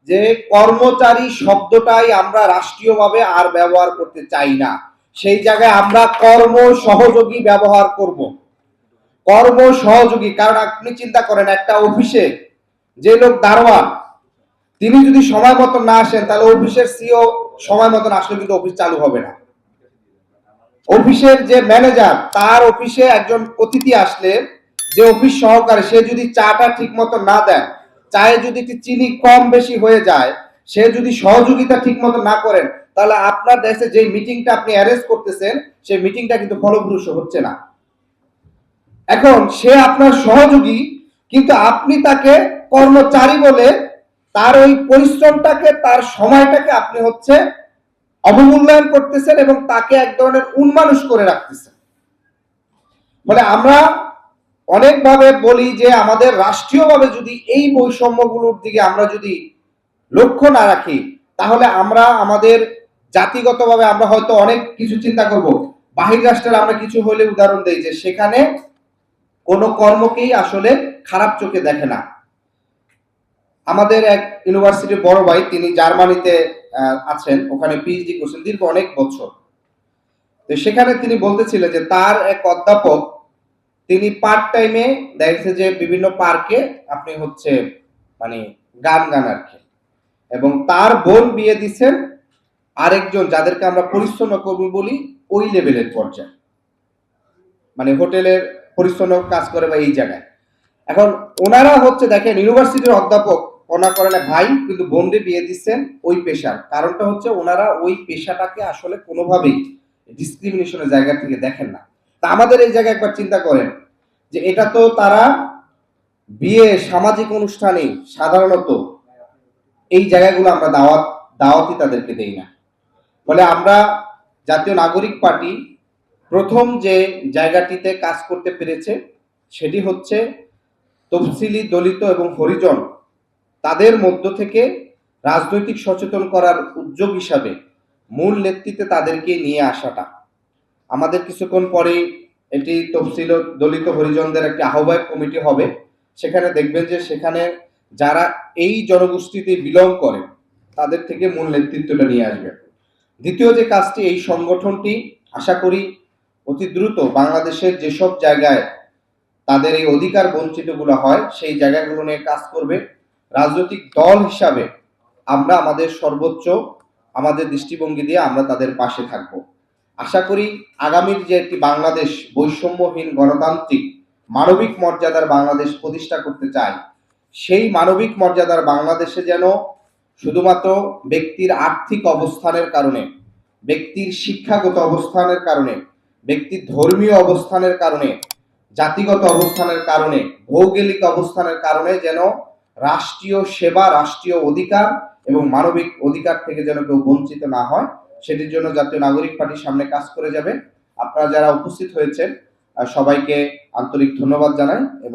যে কর্মচারী শব্দটাই আমরা রাষ্ট্রীয়ভাবে আর ব্যবহার করতে চাই না, সেই জায়গায় আমরা কর্ম সহযোগী ব্যবহার করব। কর্ম সহযোগী, কারণ আপনি চিন্তা করেন একটা অফিসে যে লোক দারোয়ান তিনি যদি সময় মতো না আসেন তাহলে অফিসের সিও সময় মতন আসলে কিন্তু অফিস চালু হবে না। অফিসের যে ম্যানেজার তার অফিসে একজন অতিথি আসলে যে অফিস সহকারী সে যদি চাটা ঠিক মতো না দেয়, চায়ে যদি চিনি কম বেশি হয়ে যায়, সে যদি সহযোগিতা ঠিক মতো না করেন, তাহলে আপনার দেশে যে মিটিংটা আপনি অ্যারেঞ্জ করতেছেন সেই মিটিংটা কিন্তু ফলপ্রসূ হচ্ছে না। এখন সে আপনার সহযোগী, কিন্তু আপনি তাকে কর্মচারী বলে তার ওই পরিশ্রমটাকে তার সময়টাকে আপনি হচ্ছে অবমূল্যায়ন করতেছেন এবং তাকে এক ধরনের উন্মানুষ করে রাখতেছেন। ফলে আমরা অনেকভাবে বলি যে আমাদের রাষ্ট্রীয়ভাবে যদি এই বৈষম্যগুলোর দিকে আমরা যদি লক্ষ্য না রাখি, তাহলে আমরা আমাদের জাতিগতভাবে আমরা হয়তো অনেক কিছু চিন্তা করব। বাহির রাষ্ট্রের আমরা কিছু হলে উদাহরণ দেই যে সেখানে কোনো কর্মকেই আসলে খারাপ চোখে দেখে না। আমাদের এক ইউনিভার্সিটির বড় ভাই, তিনি জার্মানিতে আছেন, ওখানে পিএইচডি করছেন দীর্ঘ অনেক বছর। তো সেখানে তিনি বলতেছিলেন যে তার এক অধ্যাপক তিনি পার্ট টাইমে দেখছে যে বিভিন্ন পার্কে আপনি হচ্ছে মানে গান গান আর কি, এবং তার বোন বিয়ে দিচ্ছেন আরেকজন যাদেরকে আমরা পরিচ্ছন্ন কর্মী বলি ওই লেভেলের পর্যায়ে, মানে হোটেলের পরিচ্ছন্ন কাজ করে বা এই জায়গায়। এখন ওনারা হচ্ছে দেখেন ইউনিভার্সিটির অধ্যাপক, ওনা করেন ভাই, কিন্তু বোনকে বিয়ে দিচ্ছেন ওই পেশার। কারণটা হচ্ছে ওনারা ওই পেশাটাকে আসলে কোনোভাবেই ডিসক্রিমিনেশনের জায়গা থেকে দেখেন না। তা আমাদের এই জায়গায় একবার চিন্তা করেন যে এটা তো তারা বিয়ে সামাজিক অনুষ্ঠানে সাধারণত এই জায়গাগুলো আমরা দাওয়াতই তাদেরকে দেই না। ফলে আমরা জাতীয় নাগরিক পার্টি প্রথম যে জায়গাটিতে কাজ করতে পেরেছে সেটি হচ্ছে তফসিলি, দলিত এবং হরিজন তাদের মধ্য থেকে রাজনৈতিক সচেতন করার উদ্যোগ হিসাবে মূল নেতৃত্বে তাদেরকে নিয়ে আসাটা। আমাদের কিছুক্ষণ পরে এটি তফসিল, দলিত, হরিজনদের একটি আহ্বায়ক কমিটি হবে। সেখানে দেখবেন যে সেখানে যারা এই জনগোষ্ঠীতে বিলং করে তাদের থেকে মূল নেতৃত্বটা নিয়ে আসবে। দ্বিতীয় যে কাজটি, এই সংগঠনটি আশা করি অতি দ্রুত বাংলাদেশের যেসব জায়গায় তাদের এই অধিকার বঞ্চিতগুলো হয় সেই জায়গাগুলো নিয়ে কাজ করবে। রাজনৈতিক দল হিসাবে আমরা আমাদের সর্বোচ্চ আমাদের দৃষ্টিভঙ্গি দিয়ে আমরা তাদের পাশে থাকব। আশা করি আগামীর যে একটি বাংলাদেশ বৈষম্যহীন, গণতান্ত্রিক, মানবিক মর্যাদার বাংলাদেশ প্রতিষ্ঠা করতে চাই, সেই মানবিক মর্যাদার বাংলাদেশে যেন শুধুমাত্র ব্যক্তির আর্থিক অবস্থানের কারণে, ব্যক্তির শিক্ষাগত অবস্থানের কারণে, ব্যক্তির ধর্মীয় অবস্থানের কারণে, জাতিগত অবস্থানের কারণে, ভৌগোলিক অবস্থানের কারণে যেন রাষ্ট্রীয় সেবা, রাষ্ট্রীয় অধিকার এবং মানবিক অধিকার থেকে যেন কেউ বঞ্চিত না হয়, সেটির জন্য জাতীয় নাগরিক পার্টির সামনে কাজ করে যাবে। আপনারা যারা উপস্থিত হয়েছেন সবাইকে আন্তরিক ধন্যবাদ জানাই এবং